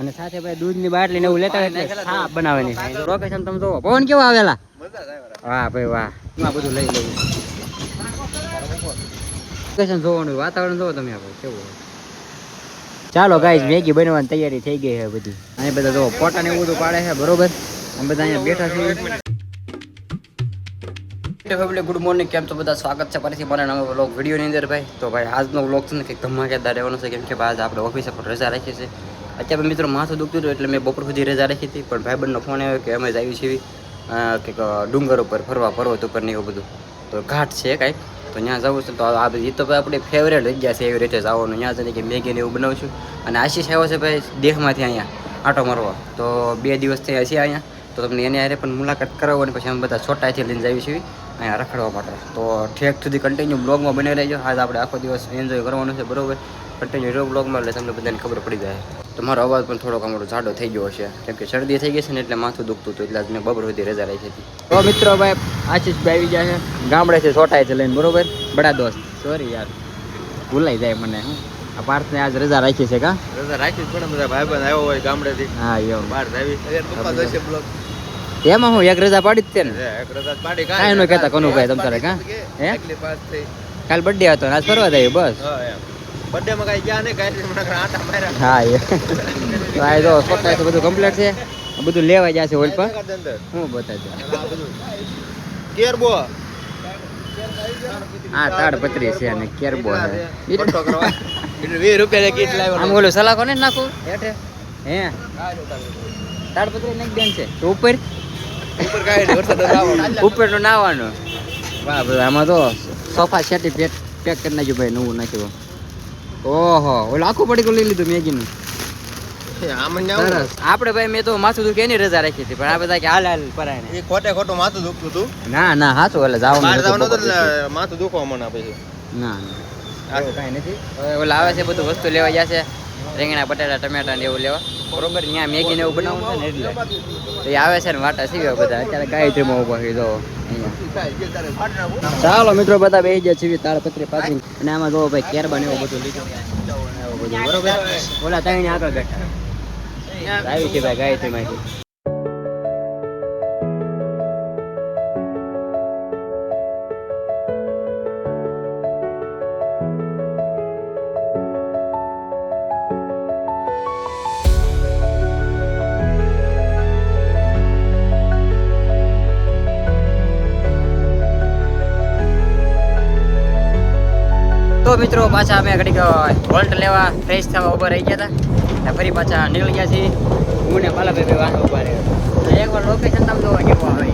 અને સાથે ભાઈ દૂધની બાટલી ને એવું લેતા હોય એટલે છાપ બનાવવાની. લોકેશન તમે જોવો, પવન કેવો આવેલા. વાહ ભાઈ વાહ, એમાં બધું લઈ લેવું. લોકેશન જોવાનું, વાતાવરણ જોવો તમે આપણે કેવું. ચાલો ગાઈસ, મેગી બનવાની તૈયારી થઈ ગઈ છે બધી. અહીં બધા જો પોટા ને એવું બધું પાડે છે બરોબર. અમે બધા અહીંયા બેઠા છીએ. ગુડ મોર્નિંગ, કેમ છો બધા? સ્વાગત છે ફરીથી મારા નવા વ્લોગ વિડીયોની અંદર ભાઈ. તો ભાઈ આજનો વ્લોગ છે ને કંઈક ધમાકેદાર રહેવાનો છે, કેમ કે આજ આપણે ઓફિસે પર રજા રાખી છે. અત્યારે મિત્રો માથું દુખતું હતું એટલે મેં બપોર સુધી રજા રાખી હતી, પણ ભાઈબંધનો ફોન આવ્યો કે અમે જ આવી છીએ કંઈક ડુંગર ઉપર ફરવા, પર્વત ઉપર ને એવું બધું. તો ઘાટ છે કાંઈક, તો ત્યાં જવું છે. તો આ બધી તો ભાઈ આપણી ફેવરેટ જગ્યા છે, એવી રીતે જવાનું. ત્યાં જઈને કે મેગીને એવું બનાવશું. અને આશીષ આવ્યો છે ભાઈ દેહમાંથી અહીંયા આંટો મારવા. તો 2 દિવસ થયા છે અહીંયા, તો તમને એની હારે પણ મુલાકાત કરાવવાની. પછી અમે બધા છોટાઈથી લઈને જઈએ છીએ અહીંયા રખડવા માટે. તો ઠેક સુધી કન્ટિન્યુ બ્લોગમાં બની રહેજો. આજ આપણે આખો દિવસ એન્જોય કરવાનું છે બરોબર. કન્ટિન્યુ બ્લોગમાં એટલે તમને બધાને ખબર પડી જાય. તો મારો અવાજ પણ થોડોક અમારો જાડો થઈ ગયો છે, કેમ કે શરદી થઈ ગઈ છે ને એટલે માથું દુખતું હતું, એટલે મેં બપોર સુધી રજા રાખી હતી. તો મિત્રો ભાઈ આશીષભાઈ આવી ગયા છે ગામડેથી છોટાઈથી લઈને બરોબર. બડા દોસ્ત, સોરી યાર ભૂલાઈ જાય મને. આ પાર્થને આજ રજા રાખી છે. કા રજા રાખી પણ બધા ભાઈબંધ આવ્યો હોય ગામડેથી. હા એવું બહાર આવી પપ્પા જશે બ્લોગ. એમાં હું એક રજા પાડી જ છે ને. એક રજા પાડી કાંઈ ન કહેતા કનુભાઈ તમ તારે. કા હે એકલી પાસ થઈ. કાલ બર્થડે હતો ને આજ ફરવા જાય બસ. હા એમ બર્થડે માં કઈ ગયા ને કાઈ આટા માર્યા. હા એ તો આ જો છોટાઈ તો બધું કમ્પ્લીટ છે. બધું લેવા જશે હોલ પર. હું બતાવજો કેરબો. હા તાડપત્રી છે અને કેરબો છે. ફોટો કરવા એટલે 20 રૂપિયા કીટ લાવ્યો. આમ ઓલો સલાખો ને નાખું હેઠે. હે તાડપત્રી નાખ દેન છે તો ઉપર ઉપર કાઈ વરસાદ આવવાનો. ઉપર નો નાવાનો. વાહ ભાઈ, આમાં તો સોફા સેટ પેક કરી નાખ્યું ભાઈ, નવું નાખ્યું. ઓહો, ઓલો આખું પડી લઈ લીધું મેગીનું. સરસ. આપણે ભાઈ મેં તો માથું દુખે એની રજા રાખી હતી, પણ આ બધા કે હાલ હાલ પરાય ને. એ ખોટે ખોટું માથું દુખતું હતું. ના ના હાચું, એટલે બહાર જવાનું જવાનું હતું એટલે માથું દુખવા મને આપે છે. ના ના કાંઈ નથી. હવે ઓલા આવે છે બધું વસ્તુ લેવા ગયા છે, રીંગણા બટાટા ટમેટા ને એવું લેવા બરોબર. ત્યાં મેગી ને એવું બનાવવું છે ને એટલે તો એ આવે છે ને વાટા સીવ્યા બધા. અત્યારે ગાયત્રીમાં ઉભા છે જો અહીંયા. ચાલો મિત્રો બધા બેસી ગયા છીએ તાડપત્રી પાછી. અને આમાં જો ભાઈ કેરબા ને એવું બધું લીધું એવું બધું બરોબર. ઓલા ત્રણ આગળ બેઠા આવી છે ભાઈ ગાયત્રીમાંથી. તો મિત્રો પાછા અમે ઘડીક વોલ્ટ લેવા ફ્રેશ થવા ઉભા રહી ગયા હતા. ફરી પાછા નીકળી ગયા છીએ. હું ને બાલાભાઈ વાહન ઉભા રહ્યા. એકવાર લોકેશન તમે જોવા કેવું આવે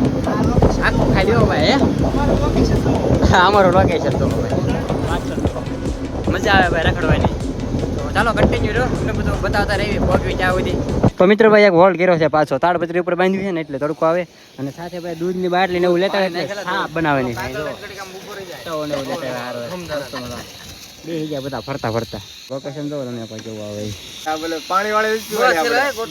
આખું ખાઈ દેવો ભાઈ. હે અમારો લોકેશન તો મજા આવે ભાઈ રખડવાની. તો ચાલો કન્ટિન્યુ રહ્યો, તમને બધું બતાવતા રહીએ પહોંચવી ત્યાં સુધી. તો મિત્રો ભાઈ એક હોલ્ડ કર્યો છે પાછો, તાડપત્રી ઉપર બાંધ્યું છે ને એટલે તડકો આવે. અને સાથે ભાઈ દૂધની બાટલી ને એવું લેતા હોય એટલે છાપ બનાવવાની. બે ગયા બધા ફરતા ફરતા. લોકેશન જો તમે કોઈ કેવું આવે. આ બોલે પાણી વાળી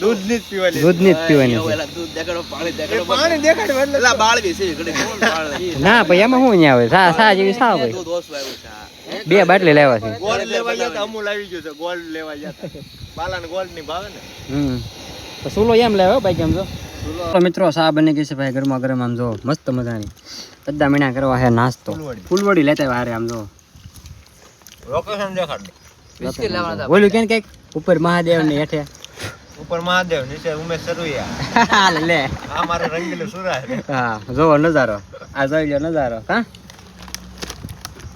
દૂધ ની જ પીવાની. દૂધ ની જ પીવાની. દૂધ દેખાડો પાણી દેખાડો. પાણી દેખાડો એટલે લા બાળવી છે ઘડી કોણ બાળવી. ના ભાઈ એમાં શું ન્યા આવે સા જેવી સા ભાઈ. દૂધ ઓછું આવ્યું છે. 2 બાટલી લેવા છે. ગોલ્ડ લેવા ગયા તો અમૂલ આવી ગયો છે. ગોલ્ડ લેવા ગયા બાલાને ગોલ્ડ ની ભાવે ને. તો સુલો એમ લેવો ભાઈ કેમ જો. તો મિત્રો સા બની ગઈ છે ભાઈ ગરમા ગરમ. આમ જો મસ્ત મજાની બધા મીણા કરવા છે નાસ્તો. ફૂલવડી લેતા હારે આમ જો. લોકેશન દેખાડ. બિસ્કિટ લેવાના. બોલ્યું કેન કઈક ઉપર મહાદેવ ને હેઠે ઉપર મહાદેવ નીચે ઉમેશ સરુયા. લે આ મારો રંગીલો સુરા છે. હા જોવો નજારો. આ જોઈ લ્યો નજારો. હા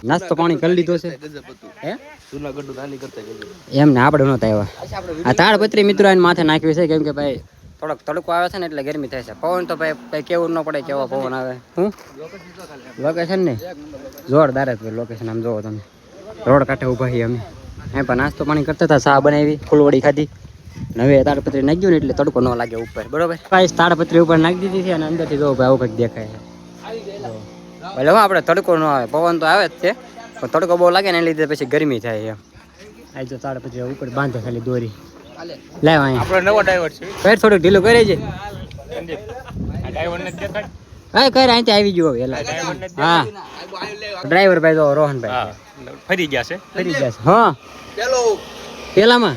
નાસ્તો પાણી કરી લીધો છે. હે સુલા ગડ્ડુ દાલી કરતા ગયો. એમ ને આપણે નહોતા આવ્યા. આ તાડપત્રી મિત્રો આને માથે નાખ્યું છે, કેમ કે ભાઈ થોડોક તડકો આવે છે ને એટલે ગરમી થાય છે. પવન તો ભાઈ કઈ કેવું ન પડે કેવો પવન આવે. હું લોકેશન ને જોરદાર જ લોકેશન. આમ જોવો તમે રોડ કાંઠે ઊભા છીએ અમે. અહીં પણ નાસ્તો પાણી કરતા હતા, ચા બનાવી, ફૂલવડી ખાધી. હવે તાડપત્રી નાખ્યું ને એટલે તડકો ન લાગે ઉપર બરોબર. ભાઈ તાડપત્રી ઉપર નાખી દીધી છે અને અંદરથી જો ભાઈ આવું કંઈક દેખાય છે. ભલે આપણે તડકો ન આવે, પવન તો આવે જ છે, પણ તડકો બહુ લાગે ને એ લીધે પછી ગરમી થાય એમ. આ જો તાડપત્રી ઉપર બાંધે ખાલી દોરી. લાવ અહીં આપણો નવો ડ્રાઈવર છે. ફેર થોડુંક ઢીલું કરે છે. આ ડ્રાઈવર ને દેખાડ. હા કઈ અહીંથી આવી ગયો વેલા. હા ડ્રાઈવર ભાઈ તો રોહનભાઈ ફરી ગયા છે. ફરી ગયા છે. હા પેલો પેલામાં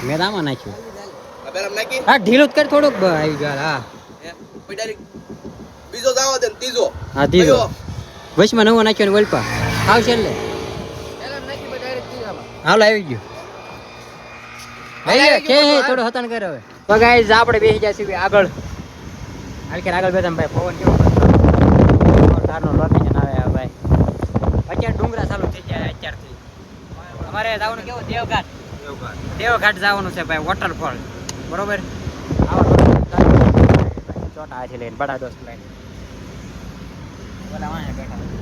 મેં આમાં નાખ્યું. પેલા નાખી હા ઢીલું જ કર થોડુંક આવી ગયા હા પછી ડાયરેક્ટ બીજો જાવ દે ને ત્રીજો હા ધીરો કયો? વચમાં નવો નાખ્યો ને વલપા આવશે એટલે હાલો આવી ગયો કે થોડો હતાણ કર હવે તો ગાઈઝ આપણે બેસી જાય છીએ આગળ આગળ બેઠા ભાઈ પવન કેવો તારનો લોકેશન આવે ભાઈ અત્યારે ડુંગરા ચાલુ થઈ જાય અત્યારથી અમારે જવાનું કેવું દેવઘાટ જવાનું છે ભાઈ વોટરફોલ બરોબર ચોટા હાથી લઈને બડા દોસ્ત લઈને બધા વાંહે બેઠા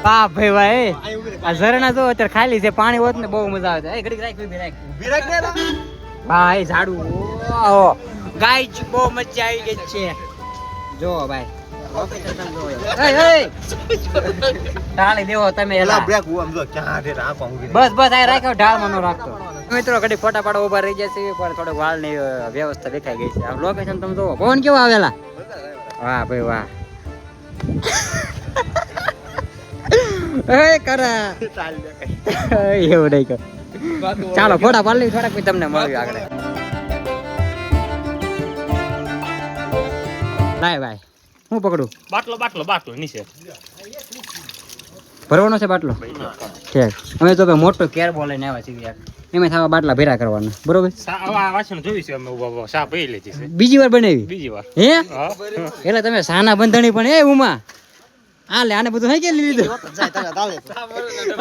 વાહ ભાઈ ભાઈ આ ઝરણા જો અત્યારે ખાલી છે પાણી હોત ને બહુ મજા આવે છે ઘડીક રાખ ઊભી રાખ ને ભાઈ ઝાડુ ઓહો ગાઈસ બહુ મજા આવી ગઈ છે જો ભાઈ ઢાળી દેવો તમે પેલા બ્રેક હું આમ જો ક્યાં છે આંખો ઊંઘી બસ આ રાખ્યો ઢાળમાં નો રાખતો મિત્રો ઘડી ફોટા પાડો ઉભા રહી જાય છે પણ થોડો વાળ ની વ્યવસ્થા દેખાઈ ગઈ છે આ લોકેશન તમે જોવો પવન કેવો આવેલા વાહ ભાઈ વાહ એ કરા એવું નહીં કર ચાલો ફોટા પાડી થોડાક પછી તમને મળ્યું આગળ લાય ભાઈ હું પકડું બાટલો નીચે ભરવાનો છે બાટલો ઠીક અમે તો ભાઈ મોટો કેર બોલ લઈને આવ્યા છીએ યાર એમાં થવા બાટલા ભેરા કરવાના બરોબર વાસણ જોયું છે અમે ઉભા સા પી લીધી છે બીજી વાર બનાવી બીજી વાર હે એટલે તમે સાના બંધણી પણ એ ઉમા આ લે આને બધું હકેલી લીધું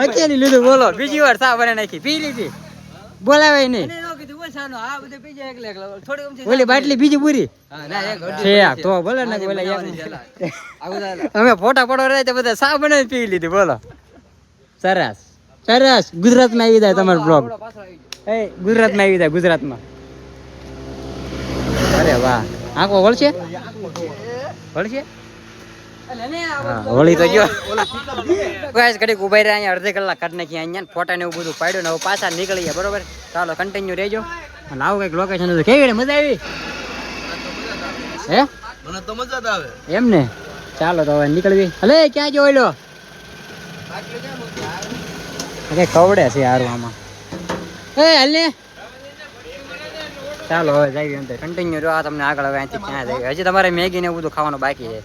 હકેલી લીધું બોલો બીજી વાર સા બને નાખી પી લીધી બોલાવે નહીં ઓલી બાટલી બીજી પૂરી છે તો બોલે ને બોલા અમે ફોટા પડો રહે તો બધા સા બને પી લીધી બોલો સરસ સરસ ગુજરાતમાં આવી જાય તમારો બ્લોગ એ ગુજરાતમાં આવી જાય ગુજરાતમાં અરે વાહ આંખો વળશે વળશે હોળી તો ગયો ગાઈસ ઘડીક ઉભા રહ્યા અહીંયા અડધી કલાક કાઢ નાખી અહીંયા ફોટા ને એવું બધું પાડ્યું ને હવે પાછા નીકળી ગયા બરોબર ચાલો કન્ટિન્યુ રહેજો અને આવું કઈક લોકેશન હતું કેવી મજા આવી હે મને તો મજા જ આવે એમ ને ચાલો તો હવે નીકળવી હલે ક્યાં જો ઓલો કઈ કવડે છે યારું આમાં એ હાલ ને ચાલો હવે જઈએ અંદર કન્ટિન્યુ રહો આ તમને આગળ હવે અહીંથી ક્યાં જઈએ હજી તમારે મેગી ને એવું બધું ખાવાનું બાકી છે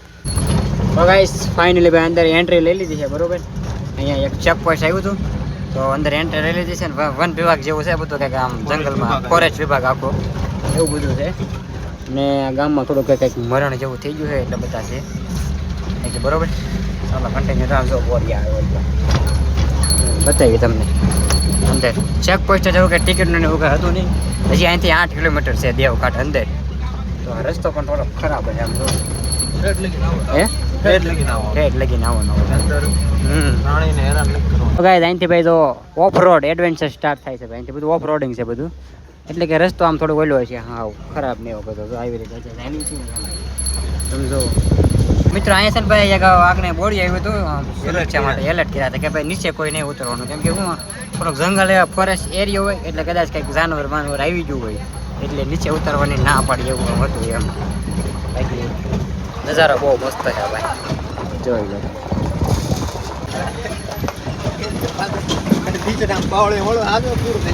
તો ગાઈસ ફાઇનલી ભાઈ અંદર એન્ટ્રી લઈ લીધી છે બરોબર અહીંયા એક ચેક પોસ્ટ આવ્યું હતું તો અંદર એન્ટ્રી લઈ લીધી છે ને વન વિભાગ જેવું છે બધું કંઈક આમ જંગલમાં ફોરેસ્ટ વિભાગ આખો એવું બધું છે ને ગામમાં થોડું કંઈક મરણ જેવું થઈ ગયું છે એટલે બધા છે એટલે બરોબર ચાલો કન્ટિન્યુ રાખજો બોરિયા આવ્યો બતાવી તમને અંદર ચેક પોસ્ટ જેવું કે ટિકિટ ને એવું કંઈ હતું નહીં હજી અહીંથી 8 કિલોમીટર છે દેવઘાટ અંદર તો રસ્તો પણ થોડો ખરાબ છે આમ જો હે રેડ લગીને આવો રેડ લગીને આવવાનો અંદર પ્રાણીને હેરાન નથી કરવાનું તો ગાઈસ અહીંથી ભાઈ તો ઓફ રોડ એડવેન્ચર સ્ટાર્ટ થાય છે ભાઈ અહીંથી બધું ઓફ રોડિંગ છે બધું એટલે કે રસ્તો આમ થોડો ઓલો છે હા ખરાબ ને એવો બધો આવી રીતે છે એની છે સમજો મિત્રો અહીંયા છે ને ભાઈ એક આગને બોડી આવ્યું હતું સુરક્ષા માટે એલર્ટ કર્યા હતા કે ભાઈ નીચે કોઈ નહીં ઉતરવાનું કેમ કે હું થોડોક જંગલ એવા ફોરેસ્ટ એરિયા હોય એટલે કદાચ કંઈક જાનવર આવી ગયું હોય એટલે નીચે ઉતરવાની ના પાડી એવું હતું એમ બાકી નજારો બહુ મસ્ત છે ભાઈ જોઈ લો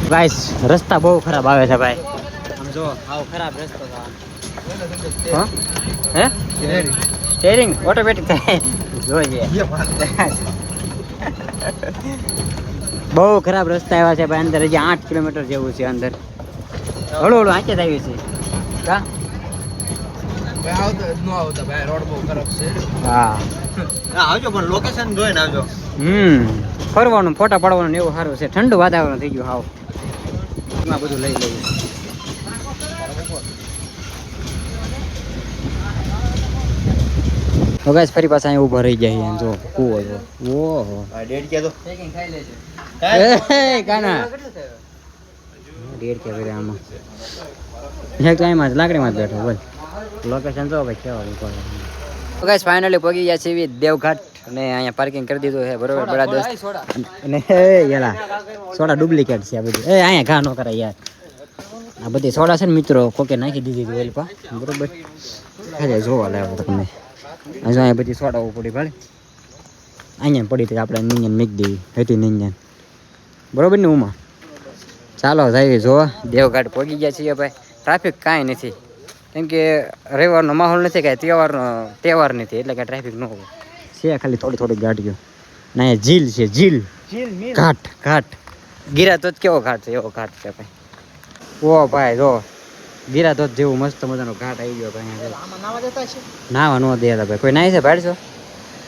ગાઈસ રસ્તા બહુ ખરાબ આવે છે ભાઈ આમ જો આવો ખરાબ રસ્તો છે હા હે સ્ટીયરિંગ ઓટોમેટિક થાય જોઈએ બહુ ખરાબ રસ્તા આવ્યા છે ભાઈ અંદર હજી 8 કિલોમીટર જેવું છે અંદર હળું હળું આંચે જ આવી છે કા હા આવજો પણ લોકેશન જોઈને આવજો ફરવાનું ફોટા પાડવાનું ને એવું સારું છે ઠંડુ વાતાવરણ થઈ ગયું હાવ એમાં બધું લઈ લઈએ તો ગાઈસ ફરી પાછા અહીંયા ઊભા રહી જાય એમ જો કૂવો જો ઓહો આ ડેડ કે તો એ કાના ડેડ કે કરે આમાં એક ટાઈમ જ લાકડીમાં જ બેઠો બોલ લોકેશન જો ભાઈ કેવા તો ગાઈસ ફાઇનલી પહોંચી ગયા છે દેવઘાટ અને અહીંયા પાર્કિંગ કરી દીધું છે બરોબર બડા દોસ્ત અને યલા સોડા ડુપ્લિકેટ છે આ બધું એ અહીંયા ઘા ન કરાય યાર આ બધી સોડા છે ને મિત્રો કોકે નાખી દીધી હતી ઓલપા બરોબર ખાલી જોવા લાવ્યો તમને હજુ અહીંયા બધી સોડાઓ પડી ભાઈ અહીંયા પડી હતી આપણે નિંજન મીક દેવી હતી નિંજન બરોબર ને ઉમાં ચાલો જઈએ જોવા દેવઘાટ પહોંચી ગયા છીએ ભાઈ ટ્રાફિક કાંઈ નથી કેમ કે રવિવારનો માહોલ નથી કાંઈ તહેવાર નથી એટલે કાંઈ ટ્રાફિક ન હોય છે ખાલી થોડી થોડી ગાડીઓ ના અહીંયા ઝીલ છે ઝીલ ઘાટ ઘાટ ગિરાધોધ કેવો ઘાટ છે એવો ઘાટ છે ભાઈ ઓ ભાઈ જો ગિરાધોધ જેવું મસ્ત મજાનો ઘાટ આવી ગયો ભાઈ નાવા ન દેતા ભાઈ કોઈ નાય છે ભાઈ છો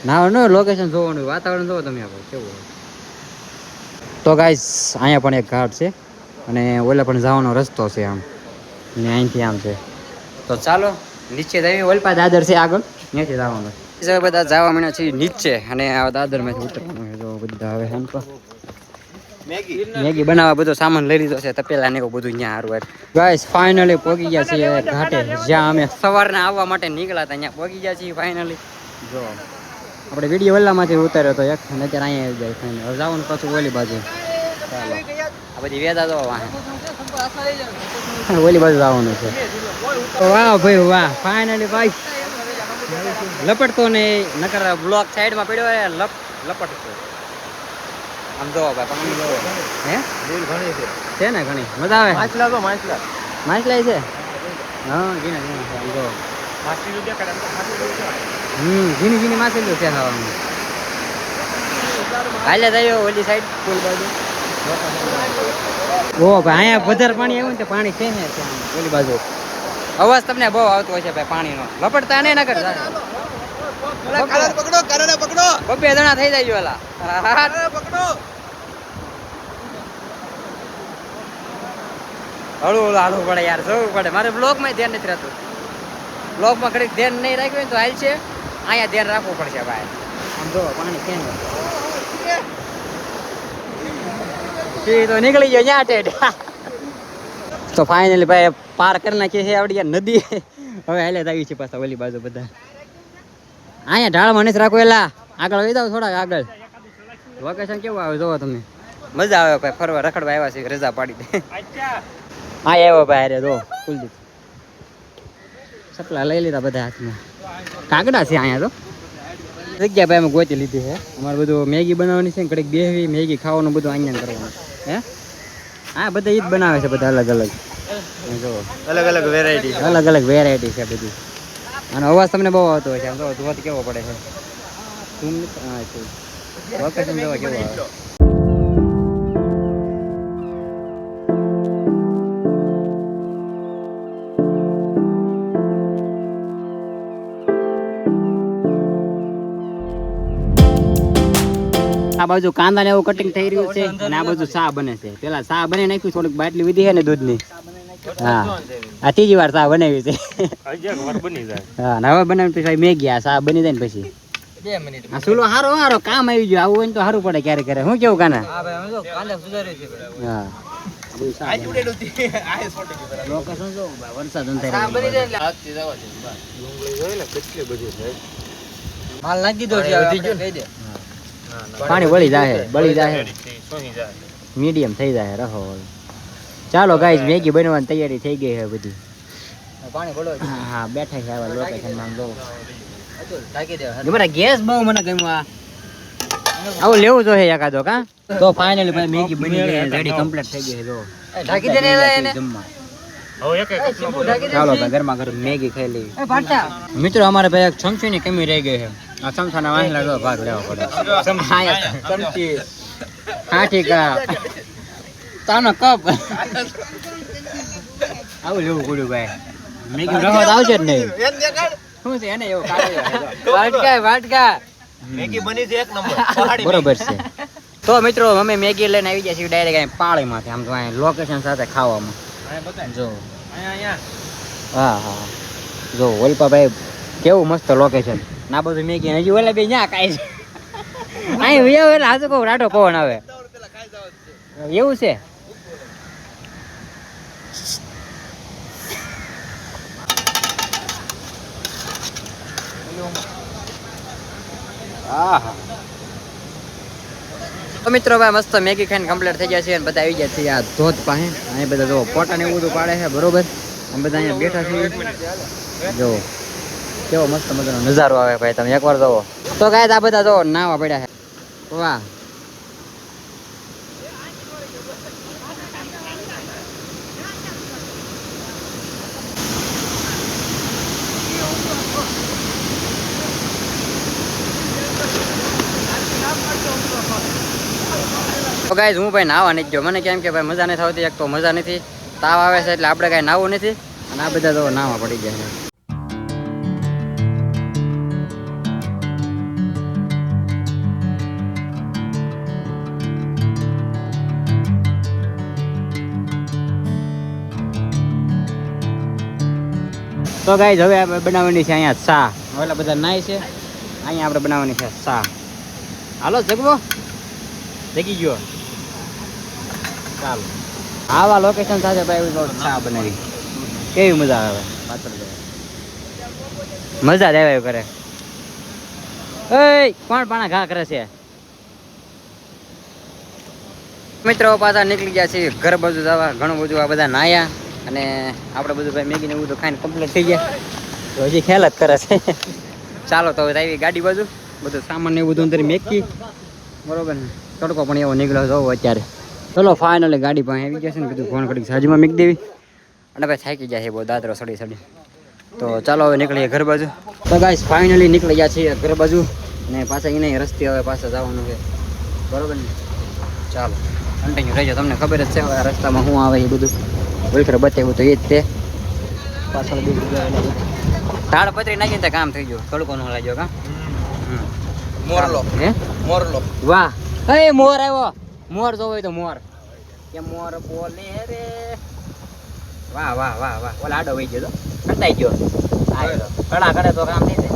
નાવા ન લોકેશન જોવાનું વાતાવરણ જોવો તમે આપણે કેવું તો ગાઈસ અહીંયા પણ એક ઘાટ છે અને ઓલા પણ જવાનો રસ્તો છે આમ અને અહીંથી આમ છે તો ચાલો નીચે જઈએ ઓલપા દાદર છે આગળ ત્યાંથી જવાનું છે બધા જવા માંડ્યા છે નીચે અને આ દાદરમાંથી ઉતરવાનું છે જો બધા હવે એમ તો મેગી બનાવવા બધો સામાન લઈ લીધો છે તપેલા ને એવું બધું અહીંયા હારું ગાઈસ ફાઇનલી પહોંચી ગયા છીએ ઘાટે જ્યાં અમે સવારના આવવા માટે નીકળ્યા હતા અહીંયા પહોંચી ગયા છીએ ફાઇનલી જો આપણે વિડીયો વલ્લામાંથી ઉતાર્યો હતો એક અને અત્યારે અહીંયા જાય ફાઇનલ હવે જવાનું પાછું ઓલી બાજુ ચાલો આ બધી વેદા તો ઓલી બાજુ જવાનું છે વાહ ભાઈ વાહ ફાઇનલી ભાઈ લપટતો ને નકર બ્લોક સાઈડમાં પડ્યો લપટતો આમ જો ભાઈ પાણી જો હે લીલ ઘણી છે ને ઘણી મજા આવે માછલા તો માછલા છે હા ઘીના આમ જો માછલી દેખાડે ઘીની ઘીની માછલી છે ખાવાનું હાલે થયો ઓલી સાઈડ પુલ બાજુ ઓ ભાઈ અહીંયા વધારે પાણી આવ્યું ને પાણી છે ને ઓલી બાજુ અવાજ તમને બહુ આવતો હોય છે ભાઈ પાણીનો લપટતા નહીં નકર પકડો બબ્બે જણા થઈ જાય ઓલા પકડો હળવું હાલવું પડે યાર જોવું પડે મારે બ્લોગમાં ધ્યાન નથી રહેતું બ્લોગમાં ઘડીક ધ્યાન નહીં રાખ્યું તો હાલ છે અહીંયા ધ્યાન રાખવું પડશે ભાઈ આમ જો પાણી કેમ તો નીકળી ગયો ત્યાં ટેડ તો ફાઇનલી ભાઈ પાર કરી નાખીએ છે આવડી નદી હવે હાલે આવી છે પાછા ઓલી બાજુ બધા અહીંયા ઢાળમાં નથી રાખો એલા આગળ વહી જાવ થોડા આગળ લોકેશન કેવું આવે જોવો તમે મજા આવે ભાઈ ફરવા રખડવા આવ્યા છે રજા પાડી દે હા આવ્યો ભાઈ અરે જો કુલદીપ સપલા લઈ લીધા બધા હાથમાં કાગડા છે અહીંયા તો જગ્યા ભાઈ અમે ગોતી લીધી છે અમારે બધું મેગી બનાવવાની છે ઘડીક બેહવી મેગી ખાવાનું બધું અહીંયા કરવાનું હે હા બધા ઈ જ બનાવે છે બધા અલગ અલગ જો અલગ અલગ વેરાયટી છે બધી અને અવાજ તમને બહુ આવતો હોય છે આમ તો ધોત કેવો પડે છે લોકેશન જોવા કેવું આવે આ બાજુ કાંદા ને એવું કટિંગ થઈ રહ્યું છે અને આ બાજુ ચા બને છે પેલા ચા બને નાખ્યું થોડીક બાટલી વિધી છે ને દૂધની હા આ ત્રીજી વાર ચા બનાવી છે હા હવે બનાવી પછી મેગી આ ચા બની જાય ને પછી આ સુલો હારો કામ આવી ગયો આવું હોય ને તો સારું પડે ક્યારે ક્યારે હું કેવું કાના હા વરસાદ માલ નાખી દીધો પાણી બળી જાય મીડિયમ થઈ જાય રહો ચાલો ગાઈસ મેગી બનવાની તૈયારી થઈ ગઈ છે બધી હા બેઠા છે આવા લોકેશનમાં જો ગેસ બહુ મને ગમ્યું આવું લેવું જોઈએ એકાદો કા તો ફાઇનલી ભાઈ મેગી બની ગઈ રેડી કમ્પ્લીટ થઈ ગઈ છે જો ઢાકી દે એને જમવા ચાલો ભાઈ ગરમા ગરમ મેગી ખાઈ લેવી મિત્રો અમારે ભાઈ એક ચમચી ની કમી રહી ગઈ છે આ ચમચાના વાંસલા જો ભાગ લેવો પડે ચમચી હા ઠીક તાનો કપ આવું લેવું પડ્યું ભાઈ મેગી રખો આવશે જ નહીં શું છે એને એવું વાટકા મેગી બની છે એક નંબર બરોબર છે તો મિત્રો અમે મેગી લઈને આવી ગયા છીએ ડાયરેક્ટ અહીં પાળીમાંથી આમ તો અહીં લોકેશન સાથે ખાવામાં જો હા જો ઓલપા ભાઈ કેવું મસ્ત લોકેશન ના બધું મેગી હજી ઓલા બે ન્યા કાંઈ છે અહીં વ્યાવ એટલે હાજુ કહું રાટો પવન આવે એવું છે. તો મિત્રો ભાઈ મસ્ત મેગી ખાઈને કમ્પ્લીટ થઈ ગયા છે અને બધા આવી ગયા છે આ ધોધ પાસે. અહીંયા બધા જો ફોટા ને એવું બધું પાડે છે બરોબર. અમે બધા અહીંયા બેઠા છીએ. જો કેવો મસ્ત મજાનો નજારો આવે ભાઈ, તમે એકવાર જોવો તો ગાય આ બધા જો નાવા પડ્યા છે. વાહ તો ગાઈઝ હું ભાઈ નાવા નથી ગયો. મને કેમ કે ભાઈ મજા નથી આવતી, એક તો મજા નથી, તાવ આવે છે એટલે આપણે કાંઈ નાવું નથી. અને આ બધા તો નાવા પડી ગયા છે. તો ગાઈઝ હવે આપણે બનાવવાની છે અહીંયા ચા. ઓલા બધા નાય છે, અહીંયા આપણે બનાવવાની છે ચા. હાલો જગવો જગી ગયો. ચાલો આવા લોકેશન સાથે ભાઈ ચા બનાવી કેવી મજા આવે. મજા જ આવે કરે. એ કોણ પાણા ઘા કરે છે? મિત્રો પાછા નીકળી ગયા છે ઘર બાજુ જવા. ઘણું બધું આ બધા નાયા અને આપણે બધું ભાઈ મેગીને બધું ખાઈને કમ્પ્લીટ થઈ ગયા. તો હજી ખ્યાલ જ કરે છે. ચાલો તો હવે આવી ગાડી બાજુ બધું સામાન ને એવું બધું અંદર મેકી બરોબર ને. તડકો પણ એવો નીકળ્યો જોવો અત્યારે. ચલો ફાઇનલી ગાડી પાસે આવી ગયા છે ને બધું ફોન કરી સાજમાં મૂકી દેવી. અને ભાઈ થાકી ગયા છે બહુ દાદરો સડી સડી. તો ચાલો હવે નીકળીએ ઘર બાજુ. તો ગાઈસ ફાઇનલી નીકળી ગયા છીએ ઘર બાજુ ને પાછા એને રસ્તે હવે પાછા જવાનું છે બરોબર ને. ચાલો કન્ટિન્યુ રહેજો, તમને ખબર જ છે હવે રસ્તામાં શું આવે એ બધું વલખર બતાવ્યું તો એ જ તે. પાછળ બીજું તાળ પતરી નાખીને તો કામ થઈ ગયું. તડકો ન લાગ્યો કા મોરલો હે મોરલો. વાહ હે મોર આવ્યો. મોર જોવો હોય તો મોર કે મોર બોલે રે. વાહ વાહ વાહ વાહ. ઓલા આડો વહી ગયો તો કંટાઈ ગયો. ઘણા કરે તો કામ નહીં થાય.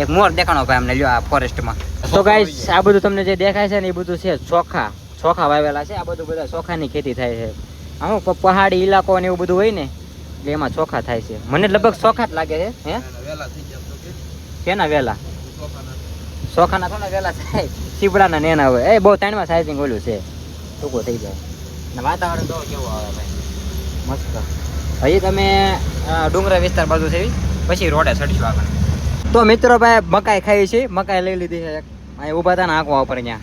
એક મોર દેખાણો ભાઈ અમને લ્યો આ ફોરેસ્ટમાં. તો ગાઈસ આ બધું તમને જે દેખાય છે ને એ બધું છે ચોખા. ચોખા વાવેલા છે. આ બધું બધા ચોખાની ખેતી થાય છે. આમ પહાડી ઇલાકો ને એવું બધું હોય ને એટલે એમાં ચોખા થાય છે. મને લગભગ ચોખા જ લાગે છે. હે કેના વેલા? ચોખાના થોડા વેલા થાય, સીપડાના ને એના હોય. એ બહુ તાણમાં સાઇઝિંગ ઓલું છે, ટૂંકો થઈ જાય. અને વાતાવરણ તો કેવું આવે ભાઈ મસ્ત. હજી તમે ડુંગરા વિસ્તાર બાજુ છે પછી રોડે ચડશું આગળ. તો મિત્રો ભાઈ મકાઈ ખાઈ છે. મકાઈ લઈ લીધી છે એક. અહીં ઊભા હતા ને આંખો ઉપર ત્યાં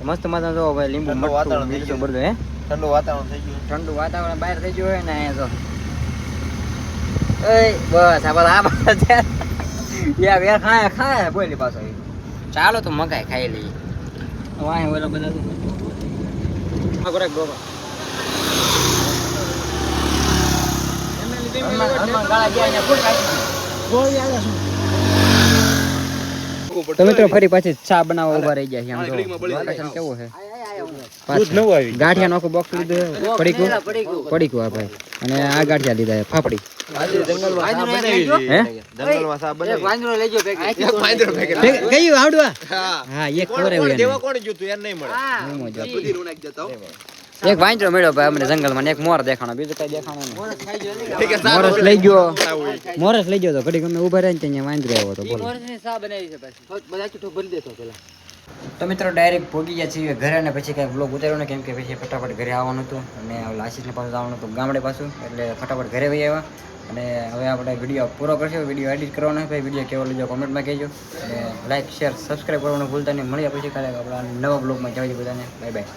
મસ્ત મજા જો ભાઈ લીંબુ મરચું મિરચું બધું. હે ઠંડુ વાતાવરણ થઈ ગયું. ઠંડુ વાતાવરણ બહાર થઈ ગયું હોય ને અહીંયા તો એ બસ આ બધા આ બધા યા વેર ખાય ખાય બોલી પાછો. ચાલો તો મકાઈ ખાઈ લઈએ. વાહ ઓલા બધા તો મિત્રો ફરી પાછી ચા બનાવવા ઉભા રહી ગયા છે. આમ તો કેવું છે ગાંઠિયા નો બોક્સ લીધું પડીકું આ ભાઈ. અને આ ગાંઠિયા લીધા છે ફાફડી. કયું આવડવા? હા એક એક વાંદરો મળ્યો ભાઈ અમને જંગલમાં. એક મોર દેખાણો, બીજું કઈ દેખાણો નહીં. મોરસ લઈ ગયો. મોરસ લઈ ગયો તો ઘડી ગમે ઉભા રહે ને ત્યાં વાંદરો આવ્યો તો બોલો. તો મિત્રો ડાયરેક્ટ પહોંચી ગયા છીએ ઘરે અને પછી કાંઈ વ્લોગ ઉતાર્યો ને કેમ કે પછી ફટાફટ ઘરે આવવાનું હતું અને આશીષને પાછું આવવાનું હતું ગામડે પાછું. એટલે ફટાફટ ઘરે વહી આવ્યા અને હવે આપણે વિડીયો પૂરો કરશું. વિડીયો એડિટ કરવાનો ભાઈ. વિડીયો કેવો લીધો કોમેન્ટમાં કહેજો અને લાઈક શેર સબસ્ક્રાઈબ કરવાનું ભૂલતા નહીં. મળ્યા પછી કાલે આપણા નવા બ્લોગમાં જવા બધાને બાય બાય.